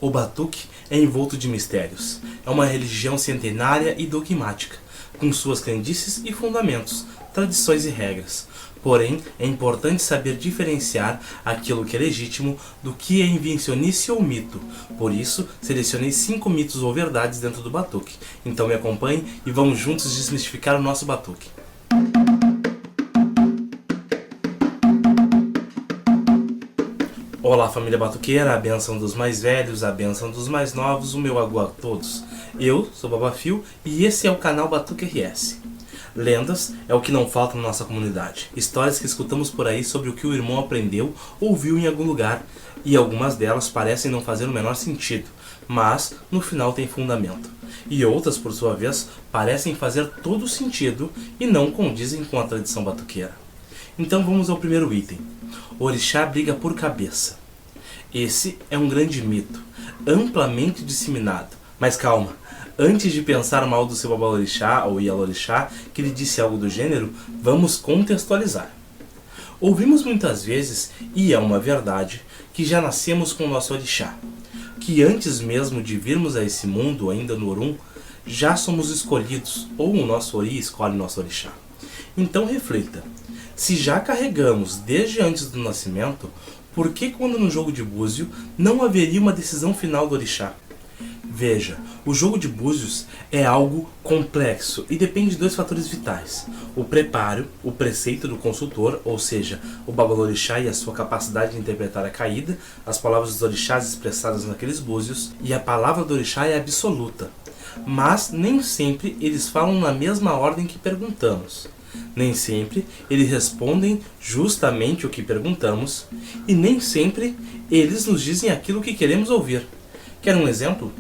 O batuque é envolto de mistérios. É uma religião centenária e dogmática, com suas crendices e fundamentos, tradições e regras. Porém, é importante saber diferenciar aquilo que é legítimo do que é invencionice ou mito. Por isso, selecionei 5 mitos ou verdades dentro do batuque. Então me acompanhe e vamos juntos desmistificar o nosso batuque. Olá, família batuqueira, a bênção dos mais velhos, a bênção dos mais novos, o meu agu a todos. Eu sou Babafio e esse é o canal Batuque RS. Lendas é o que não falta na nossa comunidade. Histórias que escutamos por aí sobre o que o irmão aprendeu ou viu em algum lugar, e algumas delas parecem não fazer o menor sentido, mas no final tem fundamento. E outras, por sua vez, parecem fazer todo sentido e não condizem com a tradição batuqueira. Então vamos ao primeiro item. O orixá briga por cabeça. Esse é um grande mito, amplamente disseminado. Mas calma, antes de pensar mal do seu babalorixá ou ialorixá, que lhe disse algo do gênero, vamos contextualizar. Ouvimos muitas vezes, e é uma verdade, que já nascemos com o nosso orixá. Que antes mesmo de virmos a esse mundo, ainda no Orum, já somos escolhidos, ou o nosso ori escolhe o nosso orixá. Então reflita. Se já carregamos desde antes do nascimento, por que quando no jogo de búzio não haveria uma decisão final do orixá? Veja, o jogo de búzios é algo complexo e depende de 2 fatores vitais. O preparo, o preceito do consultor, ou seja, o babalorixá e a sua capacidade de interpretar a caída, as palavras dos orixás expressadas naqueles búzios, e a palavra do orixá é absoluta. Mas nem sempre eles falam na mesma ordem que perguntamos. Nem sempre eles respondem justamente o que perguntamos e nem sempre eles nos dizem aquilo que queremos ouvir. Quer um exemplo?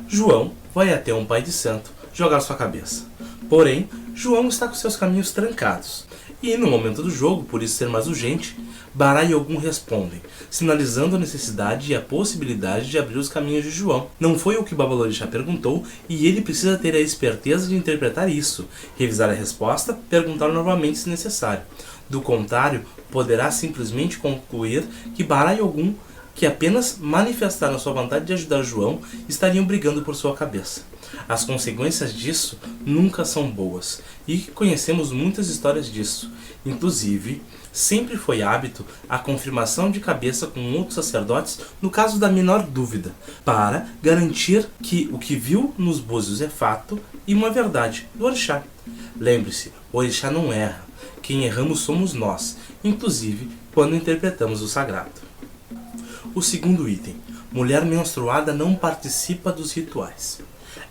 João vai até um pai de santo jogar sua cabeça. Porém, João está com seus caminhos trancados. E no momento do jogo, por isso ser mais urgente, Bará e Ogum respondem, sinalizando a necessidade e a possibilidade de abrir os caminhos de João. Não foi o que o babalorixá perguntou e ele precisa ter a esperteza de interpretar isso, revisar a resposta, perguntar novamente se necessário. Do contrário, poderá simplesmente concluir que Bará e Ogum, que apenas manifestaram sua vontade de ajudar João, estariam brigando por sua cabeça. As consequências disso nunca são boas, e conhecemos muitas histórias disso. Inclusive, sempre foi hábito a confirmação de cabeça com outros sacerdotes no caso da menor dúvida, para garantir que o que viu nos búzios é fato e uma verdade do orixá. Lembre-se, o orixá não erra, quem erramos somos nós, inclusive quando interpretamos o sagrado. O segundo item, mulher menstruada não participa dos rituais.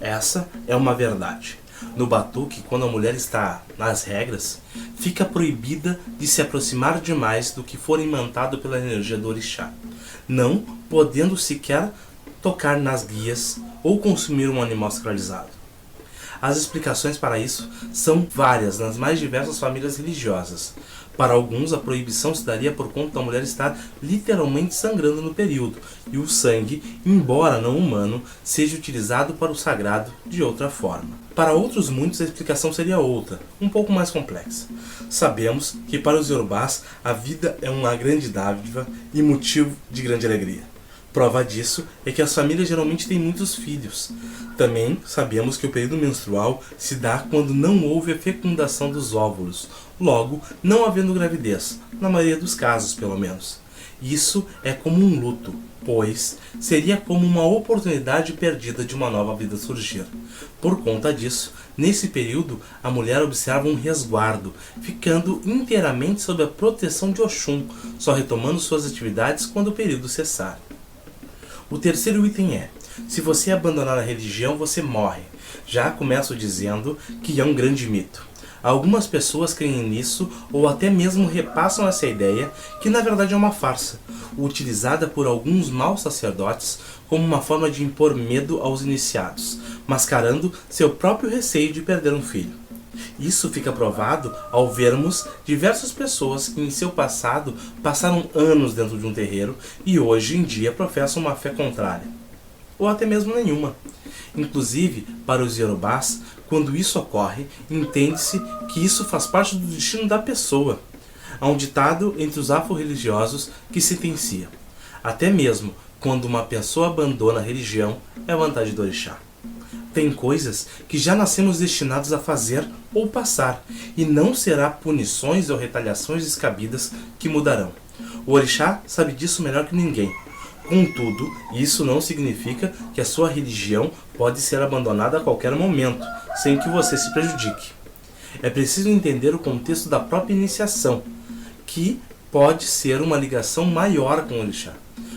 Essa é uma verdade. No batuque, quando a mulher está nas regras, fica proibida de se aproximar demais do que for imantado pela energia do orixá, não podendo sequer tocar nas guias ou consumir um animal sacralizado. As explicações para isso são várias nas mais diversas famílias religiosas. Para alguns, a proibição se daria por conta da mulher estar literalmente sangrando no período, e o sangue, embora não humano, seja utilizado para o sagrado de outra forma. Para outros muitos, a explicação seria outra, um pouco mais complexa. Sabemos que para os iorubás a vida é uma grande dádiva e motivo de grande alegria. Prova disso é que as famílias geralmente têm muitos filhos. Também sabemos que o período menstrual se dá quando não houve a fecundação dos óvulos, logo não havendo gravidez, na maioria dos casos pelo menos. Isso é como um luto, pois seria como uma oportunidade perdida de uma nova vida surgir. Por conta disso, nesse período a mulher observa um resguardo, ficando inteiramente sob a proteção de Oxum, só retomando suas atividades quando o período cessar. O terceiro item é, se você abandonar a religião, você morre. Já começo dizendo que é um grande mito. Algumas pessoas creem nisso ou até mesmo repassam essa ideia, que na verdade é uma farsa, utilizada por alguns maus sacerdotes como uma forma de impor medo aos iniciados, mascarando seu próprio receio de perder um filho. Isso fica provado ao vermos diversas pessoas que em seu passado passaram anos dentro de um terreiro e hoje em dia professam uma fé contrária, ou até mesmo nenhuma. Inclusive, para os iorubás, quando isso ocorre, entende-se que isso faz parte do destino da pessoa. Há um ditado entre os afro-religiosos que sentencia: até mesmo Quando uma pessoa abandona a religião, é vontade do orixá. Tem coisas que já nascemos destinados a fazer ou passar, e não será punições ou retaliações descabidas que mudarão. O orixá sabe disso melhor que ninguém. Contudo, isso não significa que a sua religião pode ser abandonada a qualquer momento, sem que você se prejudique. É preciso entender o contexto da própria iniciação, que pode ser uma ligação maior com o orixá,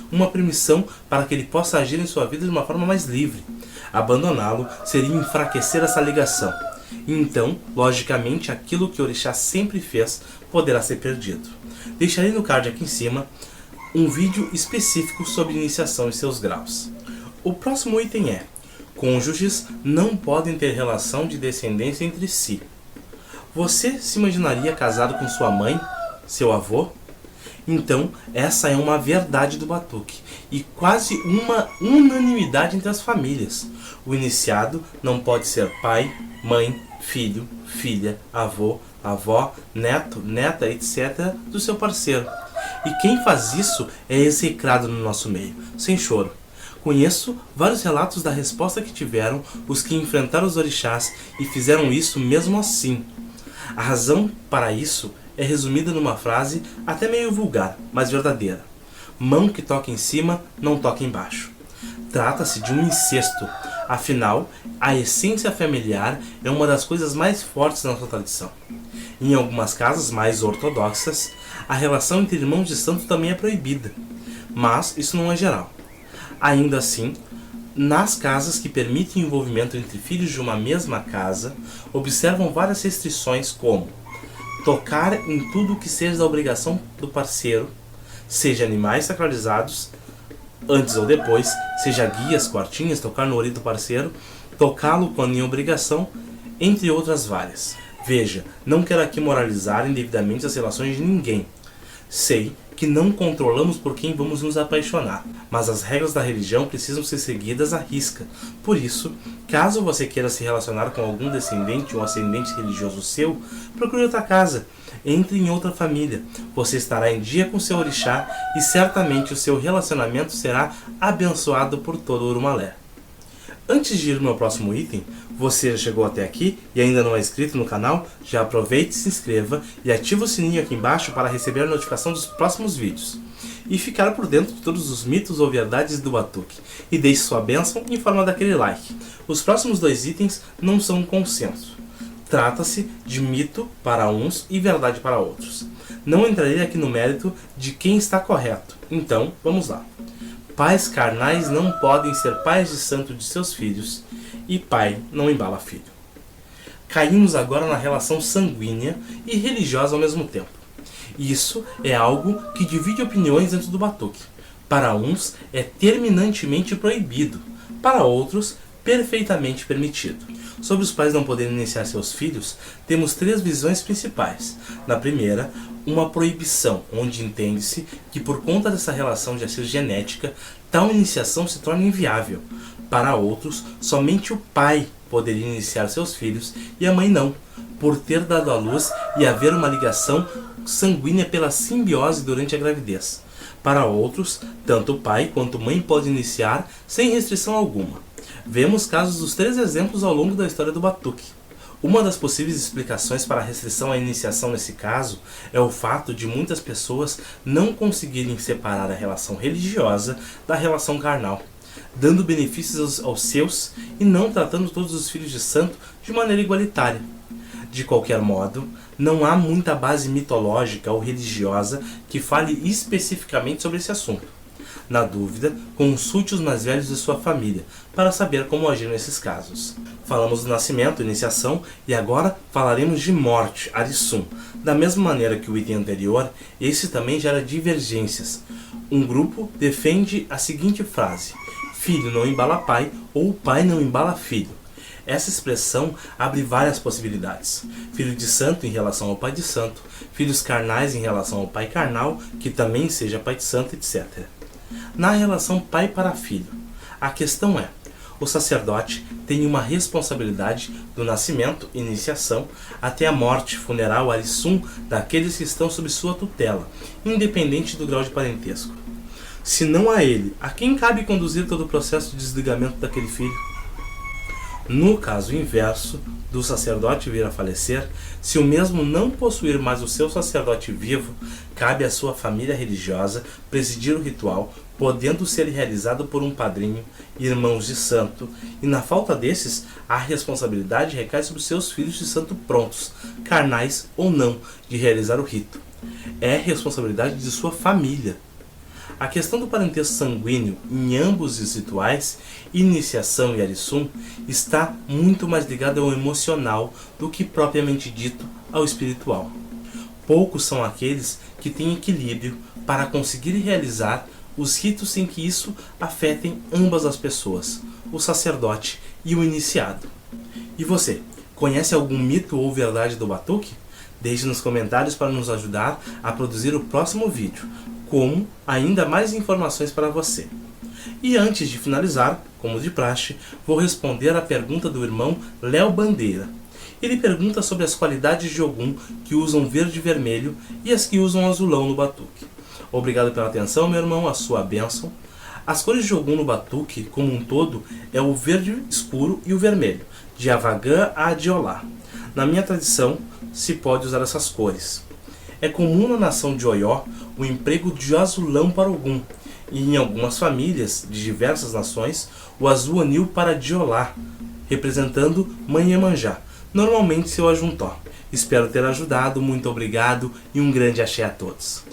uma permissão para que ele possa agir em sua vida de uma forma mais livre. Abandoná-lo seria enfraquecer essa ligação. Então, logicamente, aquilo que o orixá sempre fez poderá ser perdido. Deixarei no card aqui em cima um vídeo específico sobre iniciação e seus graus. O próximo item é: cônjuges não podem ter relação de descendência entre si. Você se imaginaria casado com sua mãe, seu avô? Então, essa é uma verdade do batuque e quase uma unanimidade entre as famílias. O iniciado não pode ser pai, mãe, filho, filha, avô, avó, neto, neta, etc. do seu parceiro. E quem faz isso é execrado no nosso meio, sem choro. Conheço vários relatos da resposta que tiveram os que enfrentaram os orixás e fizeram isso mesmo assim. A razão para isso é resumida numa frase até meio vulgar, mas verdadeira: mão que toca em cima, não toca embaixo. Trata-se de um incesto. Afinal, a essência familiar é uma das coisas mais fortes da nossa tradição. Em algumas casas mais ortodoxas, a relação entre irmãos de santo também é proibida. Mas isso não é geral. Ainda assim, nas casas que permitem o envolvimento entre filhos de uma mesma casa, observam várias restrições como tocar em tudo que seja da obrigação do parceiro, seja animais sacralizados, antes ou depois, seja guias, quartinhas, tocar no ouvido do parceiro, tocá-lo quando em obrigação, entre outras várias. Veja, não quero aqui moralizar indevidamente as relações de ninguém. Sei que não controlamos por quem vamos nos apaixonar, mas as regras da religião precisam ser seguidas à risca. Por isso, caso você queira se relacionar com algum descendente ou ascendente religioso seu, procure outra casa, entre em outra família. Você estará em dia com seu orixá e certamente o seu relacionamento será abençoado por todo o Urumalé. Antes de ir no meu próximo item, você já chegou até aqui e ainda não é inscrito no canal? Já aproveite, se inscreva e ative o sininho aqui embaixo para receber a notificação dos próximos vídeos. E ficar por dentro de todos os mitos ou verdades do batuque. E deixe sua bênção em forma daquele like. Os próximos dois itens não são um consenso. Trata-se de mito para uns e verdade para outros. Não entrarei aqui no mérito de quem está correto. Então, vamos lá. Pais carnais não podem ser pais de santo de seus filhos, e pai não embala filho. Caímos agora na relação sanguínea e religiosa ao mesmo tempo. Isso é algo que divide opiniões dentro do batuque. Para uns é terminantemente proibido, para outros perfeitamente permitido. Sobre os pais não poderem iniciar seus filhos, temos três visões principais. Na primeira, uma proibição, onde entende-se que por conta dessa relação de ser genética, tal iniciação se torna inviável. Para outros, somente o pai poderia iniciar seus filhos e a mãe não, por ter dado à luz e haver uma ligação sanguínea pela simbiose durante a gravidez. Para outros, tanto o pai quanto a mãe podem iniciar sem restrição alguma. Vemos casos dos três exemplos ao longo da história do batuque. Uma das possíveis explicações para a restrição à iniciação nesse caso é o fato de muitas pessoas não conseguirem separar a relação religiosa da relação carnal, dando benefícios aos seus e não tratando todos os filhos de santo de maneira igualitária. De qualquer modo, não há muita base mitológica ou religiosa que fale especificamente sobre esse assunto. Na dúvida, consulte os mais velhos de sua família para saber como agir nesses casos. Falamos do nascimento, iniciação, e agora falaremos de morte, Arisum. Da mesma maneira que o item anterior, esse também gera divergências. Um grupo defende a seguinte frase: filho não embala pai ou pai não embala filho. Essa expressão abre várias possibilidades. Filho de santo em relação ao pai de santo, filhos carnais em relação ao pai carnal, que também seja pai de santo, etc. Na relação pai para filho, a questão é: o sacerdote tem uma responsabilidade do nascimento, iniciação, até a morte, funeral, Arisum, daqueles que estão sob sua tutela, independente do grau de parentesco. Se não a ele, a quem cabe conduzir todo o processo de desligamento daquele filho? No caso inverso, do sacerdote vir a falecer, se o mesmo não possuir mais o seu sacerdote vivo, cabe à sua família religiosa presidir o ritual, podendo ser realizado por um padrinho, irmãos de santo, e na falta desses, a responsabilidade recai sobre seus filhos de santo prontos, carnais ou não, de realizar o rito. É responsabilidade de sua família. A questão do parentesco sanguíneo em ambos os rituais, iniciação e arissum, está muito mais ligada ao emocional do que propriamente dito ao espiritual. Poucos são aqueles que têm equilíbrio para conseguir realizar os ritos sem que isso afetem ambas as pessoas, o sacerdote e o iniciado. E você, conhece algum mito ou verdade do batuque? Deixe nos comentários para nos ajudar a produzir o próximo vídeo, como ainda mais informações para você. E antes de finalizar, como de praxe, vou responder a pergunta do irmão Léo Bandeira. Ele pergunta sobre as qualidades de Ogum que usam verde e vermelho e as que usam azulão no batuque. Obrigado pela atenção, meu irmão, a sua bênção. As cores de Ogum no batuque, como um todo, é o verde escuro e o vermelho, de Avagã a Adiolá. Na minha tradição, se pode usar essas cores. É comum na nação de Oió o emprego de azulão para Ogum, e em algumas famílias de diversas nações, o azul anil para Adiolá, representando Mãe Iemanjá, normalmente seu ajuntó. Espero ter ajudado, muito obrigado e um grande axé a todos.